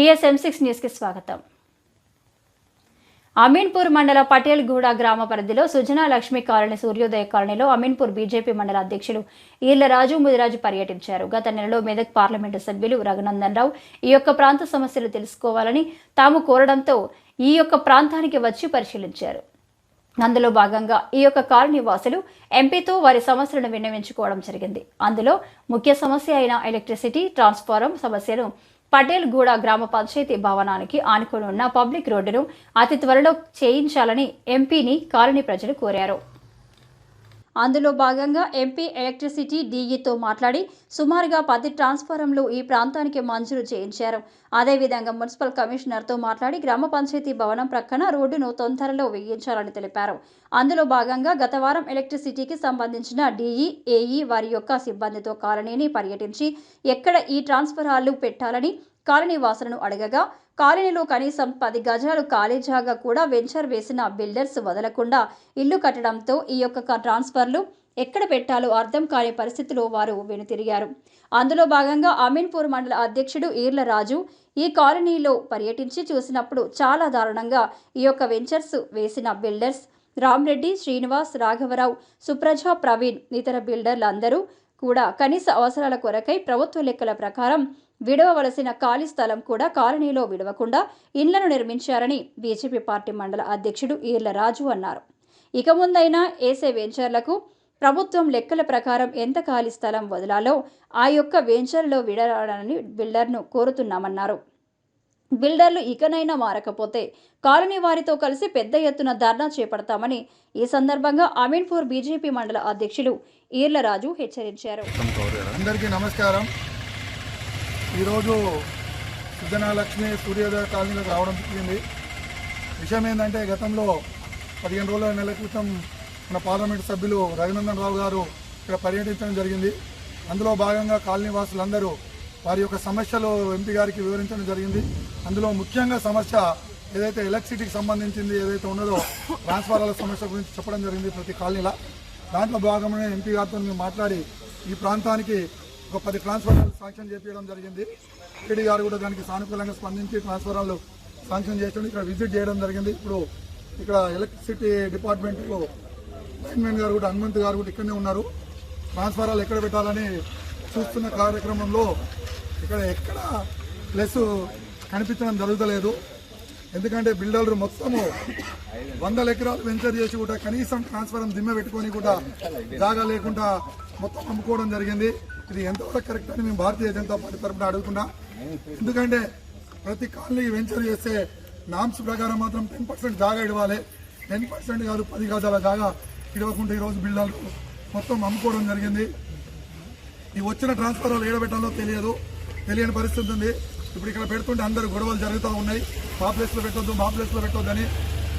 TSM6 news కి స్వాగతం. అమీన్పూర్ మండల పటేల్గూడ గ్రామ పరిధిలో సుజనా లక్ష్మి కాలనీ సూర్యోదయ కాలనీలో అమీన్పూర్ బీజేపీ మండల అధ్యక్షులు ఈర్ల రాజు ముదిరాజు పర్యటించారు. గత నెలలో మెదక్ పార్లమెంటు సభ్యులు రఘునందన్ రావు ఈ యొక్క ప్రాంత సమస్యలు తెలుసుకోవాలని తాము కోరడంతో ఈ యొక్క ప్రాంతానికి వచ్చి పరిశీలించారు. అందులో భాగంగా ఈ యొక్క కాలనీ వాసులు ఎంపీతో వారి సమస్యలను విన్నవించుకోవడం జరిగింది. అందులో ముఖ్య సమస్య అయిన ఎలక్ట్రిసిటీ ట్రాన్స్ఫారం సమస్యను పటేల్గూడ గ్రామ పంచాయతీ భవనానికి ఆనుకుని ఉన్న పబ్లిక్ రోడ్డును అతి త్వరలో చేయించాలని ఎంపీని కాలనీ ప్రజలు కోరారు. అందులో భాగంగా ఎంపీ ఎలక్ట్రిసిటీ డీఈతో మాట్లాడి సుమారుగా 10 ట్రాన్స్ఫారంలు ఈ ప్రాంతానికి మంజూరు చేయించారు. అదేవిధంగా మున్సిపల్ కమిషనర్తో మాట్లాడి గ్రామ పంచాయతీ భవనం ప్రక్కన రోడ్డును తొందరలో వేయించాలని తెలిపారు. అందులో భాగంగా గత వారం ఎలక్ట్రిసిటీకి సంబంధించిన డీఈ, ఏఈ వారి యొక్క సిబ్బందితో కాలనీని పర్యటించి ఎక్కడ ఈ ట్రాన్స్ఫారాలు పెట్టాలని కాలనీ వాసులను అడగగా కాలనీలో కనీసం 10 గజాలు ఖాళీ జాగా కూడా వెంచర్ వేసిన బిల్డర్స్ వదలకుండా ఇల్లు కట్టడంతో ఈ యొక్క ట్రాన్స్ఫర్లు ఎక్కడ పెట్టాలో అర్థం కాని పరిస్థితిలో వారు వెనుతిరిగారు. అందులో భాగంగా అమీన్పూర్ మండల అధ్యక్షుడు ఈర్ల రాజు ఈ కాలనీలో పర్యటించి చూసినప్పుడు చాలా దారుణంగా ఈ యొక్క వెంచర్స్ వేసిన బిల్డర్స్ రామ్రెడ్డి, శ్రీనివాస్, రాఘవరావు, సుప్రజ, ప్రవీణ్ ఇతర బిల్డర్లందరూ కూడా కనీస అవసరాల కొరకై ప్రభుత్వ లెక్కల ప్రకారం విడవవలసిన ఖాళీ స్థలం కూడా కాలనీలో విడవకుండా ఇళ్లను నిర్మించారని బీజేపీ పార్టీ మండల అధ్యక్షుడు ఈర్ల రాజు అన్నారు. ఇక ముందైనా ఏసే వెంచర్లకు ప్రభుత్వం లెక్కల ప్రకారం ఎంత ఖాళీ స్థలం వదలాలో ఆ యొక్క వెంచర్లో విడరాలని బిల్డర్ను కోరుతున్నామన్నారు. బిల్డర్లు ఇకనైనా మారకపోతే కాలనీ వారితో కలిసి పెద్ద ఎత్తున ధర్నా చేపడతామని ఈ సందర్భంగా అమీన్పూర్ బీజేపీ మండల అధ్యక్షులు ఈర్ల రాజు హెచ్చరించారు. అందరికీ నమస్కారం. ఈరోజు సుజనా లక్ష్మి సూర్యోదయ కాలనీలకు రావడం జరిగింది. విషయం ఏంటంటే గతంలో 15 నెలల క్రితం మన పార్లమెంటు సభ్యులు రఘునందన్ రావు గారు ఇక్కడ పర్యటించడం జరిగింది. అందులో భాగంగా కాలనీ వాసులందరూ వారి యొక్క సమస్యలు ఎంపీ గారికి వివరించడం జరిగింది. అందులో ముఖ్యంగా సమస్య ఏదైతే ఎలక్ట్రిసిటీకి సంబంధించింది ఏదైతే ఉన్నదో ట్రాన్స్ఫారాల సమస్య గురించి చెప్పడం జరిగింది ప్రతి కాలనీలో. దాంట్లో భాగంగానే ఎంపీ గారితో మేము మాట్లాడి ఈ ప్రాంతానికి ఒక 10 ట్రాన్స్ఫారాలు శాంక్షన్ చేపించడం జరిగింది. ఏడీ గారు కూడా దానికి సానుకూలంగా స్పందించి ట్రాన్స్ఫారాలు శాంక్షన్ చేయడం ఇక్కడ విజిట్ చేయడం జరిగింది. ఇప్పుడు ఇక్కడ ఎలక్ట్రిసిటీ డిపార్ట్మెంట్లో లైన్మెన్ గారు కూడా హనుమంత్ గారు కూడా ఇక్కడనే ఉన్నారు. ట్రాన్స్ఫారాలు ఎక్కడ పెట్టాలని చూస్తున్న కార్యక్రమంలో ఇక్కడ ఎక్కడ ప్లస్ కనిపించడం జరుగుతలేదు. ఎందుకంటే బిల్డర్లు మొత్తము 100 ఎకరాలు వెంచర్ చేసి కూడా కనీసం ట్రాన్స్ఫారం దిమ్మె పెట్టుకొని కూడా జాగా లేకుండా మొత్తం అమ్ముకోవడం జరిగింది. ఇది ఎంతవరకు కరెక్ట్ అని మేము భారతీయ జనతా పార్టీ తరఫున అడుగుతున్నా. ఎందుకంటే ప్రతి కాలనీకి వెంచర్ చేస్తే నామ్స్ ప్రకారం మాత్రం 10% జాగా ఇవ్వాలి. 10% కాదు 10 గజాల జాగా ఇవ్వకుండా ఈరోజు బిల్డర్లు మొత్తం అమ్ముకోవడం జరిగింది. ఈ వచ్చిన ట్రాన్స్ఫారాలు ఏడబెట్టాలో తెలియని పరిస్థితి ఉంది. ఇప్పుడు ఇక్కడ పెడుతుంటే అందరూ గొడవలు జరుగుతూ ఉన్నాయి. మా ప్లేస్లో పెట్టొద్దని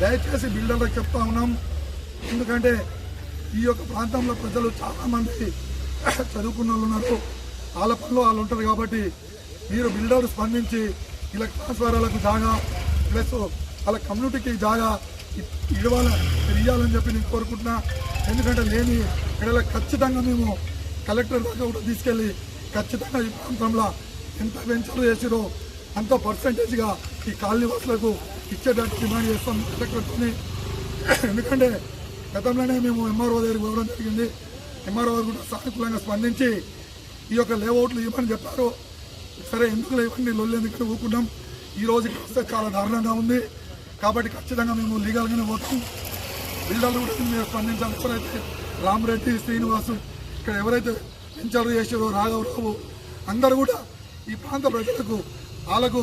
దయచేసి బిల్డర్లకు చెప్తా ఉన్నాం. ఎందుకంటే ఈ యొక్క ప్రాంతంలో ప్రజలు చాలామంది చదువుకున్న వాళ్ళు ఉన్నారు. వాళ్ళ పనిలో వాళ్ళు ఉంటారు. కాబట్టి మీరు బిల్డర్లు స్పందించి ఇలా ట్రాన్స్ఫారాలకు జాగా ప్లస్ వాళ్ళ కమ్యూనిటీకి జాగా ఇవ్వాలని చెప్పి నేను కోరుకుంటున్నా. ఎందుకంటే లేని ఇక్కడ ఖచ్చితంగా మేము కలెక్టర్ దాకా కూడా తీసుకెళ్ళి ఖచ్చితంగా ఈ ప్రాంతంలో ఎంత వెంచర్లు చేసిరో అంత పర్సంటేజ్గా ఈ కాలనీ వాసులకు ఇచ్చేటట్టు డిమాండ్ చేస్తాం కలెక్టర్తోని. ఎందుకంటే గతంలోనే మేము ఎంఆర్ఓ దగ్గరికి పోవడం జరిగింది. ఎంఆర్ఓ కూడా సానుకూలంగా స్పందించి ఈ యొక్క లేఅవుట్లు ఇవ్వమని చెప్పారు. సరే ఎందుకు ఇవ్వండి లొల్లు ఎందుకంటే ఊరుకున్నాం. ఈ రోజు ఇక్కడ వస్తే చాలా దారుణంగా ఉంది. కాబట్టి ఖచ్చితంగా మేము లీగల్గానే పోతాం. బిల్డర్లు కూడా మీరు స్పందించాలి. ఎవరైతే రామరెడ్డి, శ్రీనివాసు ఇక్కడ ఎవరైతే వెంచర్లు చేసారో రాఘవరావు అందరూ కూడా ఈ ప్రాంత ప్రజలకు వాళ్ళకు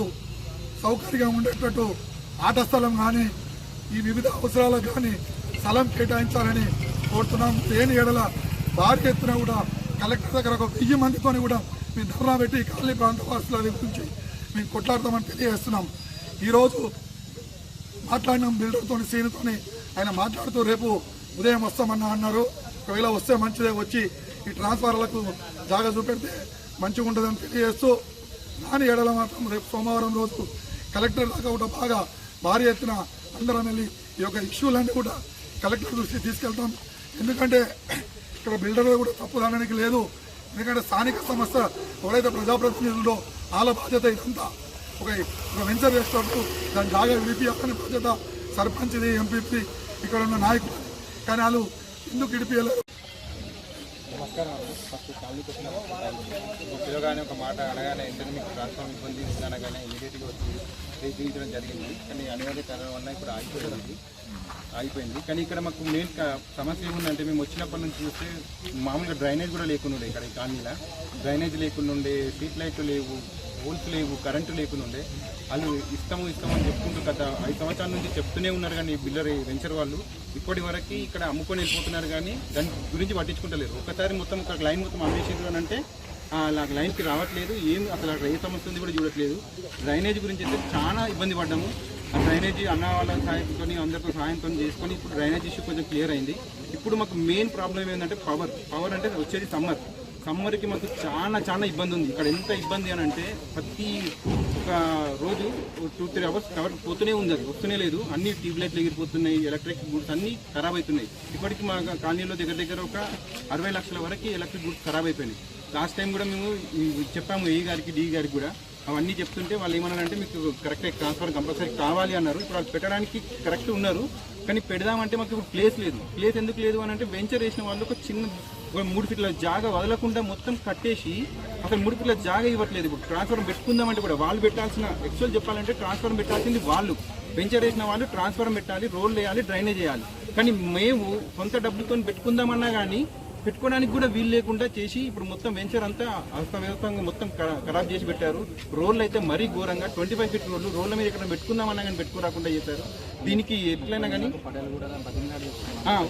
సౌకర్యంగా ఉండేటట్టు ఆట స్థలం కానీ ఈ వివిధ అవసరాలకు కానీ స్థలం కేటాయించాలని కోరుతున్నాం. లేని ఏడల భారీ ఎత్తున కూడా కలెక్టర్ దగ్గర ఒక 1000 మందితో కూడా మేము ధర్నా పెట్టి కాలనీ ప్రాంత వాసుల గురించి మేము కొట్లాడతామని తెలియజేస్తున్నాం. ఈరోజు మాట్లాడినాం బిల్డర్తో సీనుతోని. ఆయన మాట్లాడుతూ రేపు ఉదయం వస్తామన్నా అన్నారు. ఒకవేళ వస్తే మంచిదే, వచ్చి ఈ ట్రాన్స్ఫారాలకు జాగా చూపెడితే మంచిగా ఉంటుందని తెలియజేస్తూ దాని ఏడల మాత్రం రేపు సోమవారం రోజు కలెక్టర్ దాకా కూడా బాగా భారీ ఎత్తున అందరం వెళ్ళి ఈ యొక్క ఇష్యూలన్నీ కూడా కలెక్టర్ దృష్టికి తీసుకెళ్తాం. ఎందుకంటే ఇక్కడ బిల్డర్లు కూడా తప్పుదానికి లేదు. ఎందుకంటే స్థానిక సంస్థ ఎవరైతే ప్రజాప్రతినిధుల్లో వాళ్ళ బాధ్యత ఇదంతా. ఒక వెంచర్ చేసేటప్పుడు దాని జాగా విడిపియాలని బాధ్యత సర్పంచ్ది, ఎంపీపీ, ఇక్కడ ఉన్న నాయకులు. కానీ వాళ్ళు ఎందుకు విడిపియలేరు? నమస్కారం అండి. ఫస్ట్ కాలనీకి వచ్చిన పిల్లగానే ఒక మాట అనగానే ఇంటర్ మీకు ట్రాన్స్ఫార్మ్ ఇబ్బంది అనగానే ఇమీడియట్గా వచ్చి రేపించడం జరిగింది. కానీ అనివార్య కారణం వల్ల ఇప్పుడు ఆగిపోయింది. కానీ ఇక్కడ మాకు మెయిన్ సమస్య ఏముందంటే మేము వచ్చినప్పటి నుంచి చూస్తే మామూలుగా డ్రైనేజ్ కూడా లేకుండా ఇక్కడ ఈ కాలనీలో డ్రైనేజ్ లేకుండా ఉండే, స్ట్రీట్ లైట్లు లేవు, పోల్స్ లేవు, కరెంటు లేకుండా ఉండే. వాళ్ళు ఇస్తాము అని చెప్పుకుంటూ గత 5 సంవత్సరాల నుంచి చెప్తూనే ఉన్నారు. కానీ బిల్డర్ వెంచర్ వాళ్ళు ఇప్పటి వరకు ఇక్కడ అమ్ముకొని వెళ్ళిపోతున్నారు, కానీ దాని గురించి పట్టించుకుంటలేరు. ఒకసారి మొత్తం ఒక లైన్ మొత్తం అమ్మేసారు అని అంటే లైన్కి రావట్లేదు. ఏం అసలు అక్కడ ఏ సమస్య ఉంది కూడా చూడట్లేదు. డ్రైనేజ్ గురించి అయితే చాలా ఇబ్బంది పడ్డాము. ఆ డ్రైనేజీ అన్న వాళ్ళ సహాయంతో అందరితో సహాయంతో చేసుకొని ఇప్పుడు డ్రైనేజ్ ఇష్యూ కొంచెం క్లియర్ అయింది. ఇప్పుడు మాకు మెయిన్ ప్రాబ్లం ఏంటంటే పవర్ అంటే వచ్చేది సమ్మర్కి మాకు చాలా ఇబ్బంది ఉంది. ఇక్కడ ఎంత ఇబ్బంది అని అంటే ప్రతి ఒక రోజు 2-3 అవర్స్ కవర్ పోతూనే ఉంది, అది వస్తూనే లేదు. అన్ని ట్యూబ్ లైట్లు ఎగిరిపోతున్నాయి, ఎలక్ట్రిక్ గూడ్స్ అన్నీ ఖరాబ్ అవుతున్నాయి. ఇప్పటికి మా కాలనీలో దగ్గర ఒక 60 లక్షల వరకు ఎలక్ట్రిక్ గూడ్స్ ఖరాబ్ అయిపోయినాయి. లాస్ట్ టైం కూడా మేము చెప్పాము ఏ గారికి, డి గారికి కూడా. అవన్నీ చెప్తుంటే వాళ్ళు ఏమన్నారంటే మీకు కరెక్ట్ ట్రాన్స్ఫర్ కంపల్సరీ కావాలి అన్నారు. ఇప్పుడు వాళ్ళు పెట్టడానికి కరెక్ట్ ఉన్నారు, కానీ పెడదామంటే మాకు ఇప్పుడు ప్లేస్ లేదు. ప్లేస్ ఎందుకు లేదు అని అంటే వెంచర్ వేసిన వాళ్ళు ఒక 3 ఫీట్ల జాగా వదలకుండా మొత్తం కట్టేసి అక్కడ 3 ఫీట్ల జాగా ఇవ్వట్లేదు. ఇప్పుడు ట్రాన్స్ఫార్మర్ పెట్టుకుందామంటే కూడా వాళ్ళు పెట్టాల్సిన, యాక్చువల్ చెప్పాలంటే ట్రాన్స్ఫార్మర్ పెట్టాల్సింది వాళ్ళు. వెంచర్ వేసిన వాళ్ళు ట్రాన్స్ఫార్మర్ పెట్టాలి, రోడ్లు వేయాలి, డ్రైనేజ్ చేయాలి. కానీ మేము సొంత డబ్బులతో పెట్టుకుందామన్నా కానీ పెట్టుకోవడానికి కూడా వీలు లేకుండా చేసి ఇప్పుడు మొత్తం వెంచర్ అంతా అస్తవ్యస్తంగా మొత్తం ఖరాబ్ చేసి పెట్టారు. రోడ్లు అయితే మరీ ఘోరంగా 25 ఫీట్ రోడ్ల మీద ఎక్కడ పెట్టుకుందామన్నా కానీ పెట్టుకోరాకుండా చేశారు. దీనికి ఎట్లయినా కానీ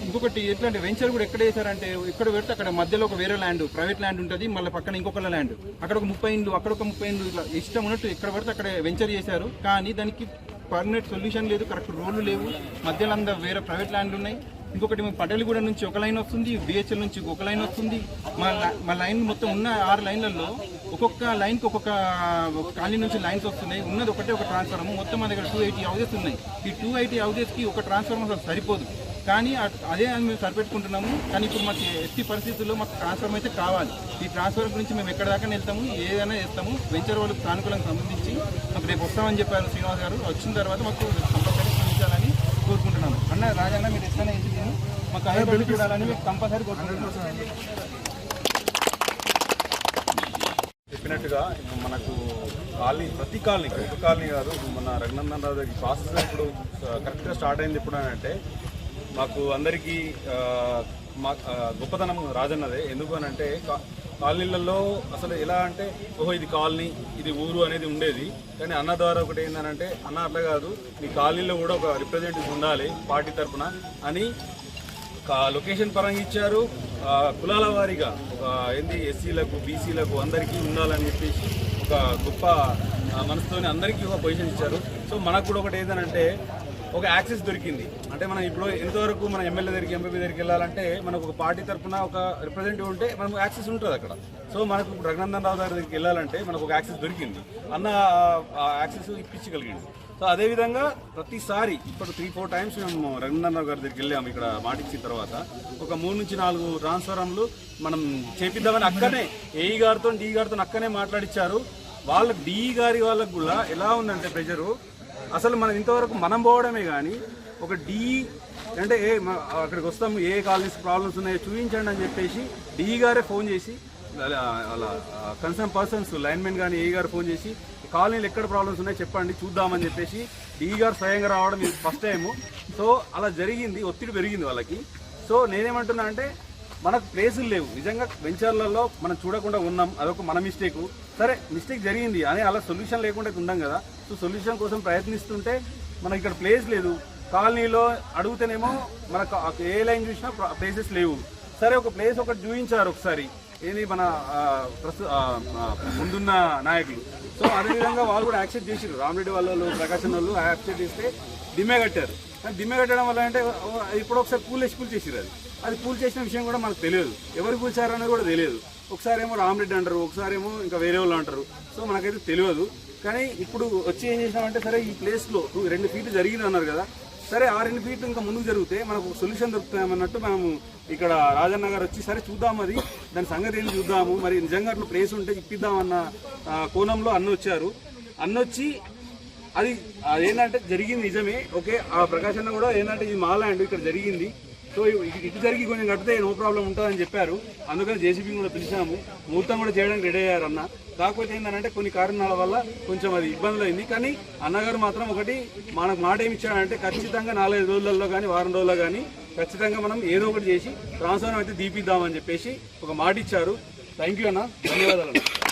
ఇంకొకటి ఎట్లా అంటే వెంచర్ కూడా ఎక్కడ వేశారంటే ఇక్కడ పెడితే అక్కడ మధ్యలో ఒక వేరే ల్యాండ్, ప్రైవేట్ ల్యాండ్ ఉంటుంది, మళ్ళీ పక్కన ఇంకొక ల్యాండ్, అక్కడ ఒక 30 ఇండ్లు, అక్కడ ఒక 30 ఇండ్లు, ఇట్లా ఇష్టం ఉన్నట్టు ఎక్కడ పడితే అక్కడ వెంచర్ చేశారు. కానీ దానికి పర్మనెంట్ సొల్యూషన్ లేదు, కరెక్ట్ రోడ్లు లేవు, మధ్యలో అంతా వేరే ప్రైవేట్ ల్యాండ్లు ఉన్నాయి. ఇంకొకటి పటేలగూడ నుంచి ఒక లైన్ వస్తుంది, బిహెచ్ఎల్ నుంచి ఒక లైన్ వస్తుంది. మా లైన్ మొత్తం ఉన్న 6 లైన్లలో ఒక్కొక్క లైన్కి ఒక్కొక్క కాలనీ నుంచి లైన్స్ వస్తున్నాయి. ఉన్నది ఒకటే ఒక ట్రాన్స్ఫార్మర్. మొత్తం మా దగ్గర 280 హౌజెస్ ఉన్నాయి. ఈ 280 హౌజెస్కి ఒక ట్రాన్స్ఫార్మర్ అసలు సరిపోదు. కానీ అదే మేము సరిపెట్టుకుంటున్నాము. కానీ ఇప్పుడు మాకు ఎట్టి పరిస్థితుల్లో మాకు ట్రాన్స్ఫార్మర్ అయితే కావాలి. ఈ ట్రాన్స్ఫార్మర్ గురించి మేము ఎక్కడ దాకా వెళ్తాము, ఏదైనా చేస్తాము. వెంచర్ వాళ్ళకి సానుకూలంగా సంబంధించి మాకు రేపు వస్తామని చెప్పారు శ్రీనివాస్ గారు. వచ్చిన తర్వాత మాకు కంపల్సరీ స్పందించాలని కోరుకుంటున్నాను. అన్న రాజన్న మీరు ఎట్లనే ఇంటికి మాకు అయ్యే చూడాలని మీకు కంపల్సరీ కోరుకుంటున్నాను. చెప్పినట్టుగా ఇప్పుడు మనకు ప్రతి కాలనీ ఒక కాలనీ కాదు, మన రఘునందన్ రావు దగ్గర ప్రాసెస్ ఇప్పుడు కరెక్ట్గా స్టార్ట్ అయింది. ఎప్పుడు అంటే మాకు అందరికీ గొప్పతనం రాజన్నదే. ఎందుకు అని అంటే కాలనీలలో అసలు ఎలా అంటే ఇది కాలనీ, ఇది ఊరు అనేది ఉండేది. కానీ అన్న ద్వారా ఒకటి ఏంటంటే అన్న అట్లా కాదు, మీ కాలనీలో కూడా ఒక రిప్రజెంటేటివ్ ఉండాలి పార్టీ తరఫున అని లొకేషన్ పరంగా ఇచ్చారు. కులాల వారీగా ఎస్సీలకు, బీసీలకు అందరికీ ఉండాలని చెప్పేసి ఒక గొప్ప మనసుతోనే అందరికీ ఒక పొజిషన్ ఇచ్చారు. సో మనకు కూడా ఒకటి ఏంటంటే ఒక యాక్సెస్ దొరికింది. అంటే మనం ఇప్పుడు ఎంతవరకు మన ఎమ్మెల్యే దగ్గరికి, ఎంపీ దగ్గరికి వెళ్ళాలంటే మనకు ఒక పార్టీ తరఫున ఒక రిప్రజెంటేటివ్ ఉంటే మనకు యాక్సెస్ ఉంటుంది అక్కడ. సో మనకు రఘునందన్ రావు గారి దగ్గరికి వెళ్ళాలంటే మనకు ఒక యాక్సెస్ దొరికింది, అన్న యాక్సెస్ ఇప్పించగలిగింది. సో అదేవిధంగా ప్రతిసారి ఇప్పుడు 3-4 టైమ్స్ మేము రఘునందన్ రావు గారి దగ్గరికి వెళ్ళాము. ఇక్కడ మాటిచ్చిన తర్వాత ఒక 3 నుంచి 4 ట్రాన్స్ఫార్మర్లు మనం చేపిద్దామని అక్కనే ఏఈ గారితో, డి గారితో అక్కనే మాట్లాడిచ్చారు. వాళ్ళ డి గారి వాళ్ళకు కూడా ఎలా ఉందంటే ప్రెజరు, అసలు మనం ఇంతవరకు మనం పోవడమే కానీ ఒక డి అంటే అక్కడికి వస్తాము, ఏ కాలనీస్ ప్రాబ్లమ్స్ ఉన్నాయో చూపించండి అని చెప్పేసి డి గారే ఫోన్ చేసి, అలా కన్సర్న్ పర్సన్స్ లైన్మెన్ కానీ ఏ గారు ఫోన్ చేసి కాలనీలు ఎక్కడ ప్రాబ్లమ్స్ ఉన్నాయో చెప్పండి చూద్దామని చెప్పేసి డి గారు స్వయంగా రావడం ఇది ఫస్ట్ టైము. సో అలా జరిగింది, ఒత్తిడి పెరిగింది వాళ్ళకి. సో నేనేమంటున్నా అంటే మనకు ప్లేసులు లేవు. నిజంగా వెంచర్లలో మనం చూడకుండా ఉన్నాం, అదొక మన మిస్టేకు. సరే మిస్టేక్ జరిగింది అని అలా సొల్యూషన్ లేకుండా ఉందాం కదా. సో సొల్యూషన్ కోసం ప్రయత్నిస్తుంటే మనకి ఇక్కడ ప్లేస్ లేదు. కాలనీలో అడుగుతేనేమో మనకు ఏ లైన్ చూసినా ప్లేసెస్ లేవు. సరే ఒక ప్లేస్ ఒకటి చూపించారు ఒకసారి, ఏది మన ముందున్న నాయకులు. సో అదేవిధంగా వాళ్ళు కూడా యాక్సెప్ట్ చేసారు. రామరెడ్డి వాళ్ళు, ప్రకాశం వాళ్ళు యాక్సెప్ట్ చేస్తే దిమ్మె కట్టారు. కానీ దిమ్మె కట్టడం వల్ల అంటే ఇప్పుడు ఒకసారి కూల్ చేసారు. అది కూల్ చేసిన విషయం కూడా మనకు తెలియదు, ఎవరు కూల్చారనేది కూడా తెలియదు. ఒకసారి ఏమో రామరెడ్డి అంటారు, ఒకసారి ఏమో ఇంకా వేరే వాళ్ళు అంటారు. సో మనకైతే తెలియదు. కానీ ఇప్పుడు వచ్చి ఏం చేసినామంటే సరే ఈ ప్లేస్లో 2 ఫీట్లు జరిగింది అన్నారు కదా, సరే ఆ 2 ఫీట్లు ఇంకా ముందుకు జరిగితే మనకు సొల్యూషన్ దొరుకుతామన్నట్టు మనము ఇక్కడ రాజన్న గారు వచ్చి సరే చూద్దాం, అది దాని సంగతి ఏంటి చూద్దాము, మరి నిజంగా అట్లా ప్లేస్ ఉంటే ఇప్పిద్దామన్న కోణంలో అన్న వచ్చారు. అన్నొచ్చి అది అదేంటంటే జరిగింది నిజమే, ఓకే. ఆ ప్రకాష్ అన్న కూడా ఏంటంటే ఇది మా ల్యాండ్, ఇక్కడ జరిగింది, సో ఇటు జరిగి కొంచెం కడితే నో ప్రాబ్లం ఉంటుందని చెప్పారు. అందుకని జేసీబీని కూడా పిలిచాము, ముహూర్తం కూడా చేయడానికి రెడీ అయ్యారు అన్న. కాకపోతే ఏంటంటే కొన్ని కారణాల వల్ల కొంచెం అది ఇబ్బందులు అయింది. కానీ అన్నగారు మాత్రం ఒకటి మనకు మాట ఏమి ఇచ్చాడంటే ఖచ్చితంగా 4-5 రోజులలో కానీ వారం రోజుల్లో కానీ ఖచ్చితంగా మనం ఏదో ఒకటి చేసి ట్రాన్స్ఫార్మర్ అయితే దీపిద్దామని చెప్పేసి ఒక మాట ఇచ్చారు. థ్యాంక్ యూ అన్న, ధన్యవాదాలు అన్న.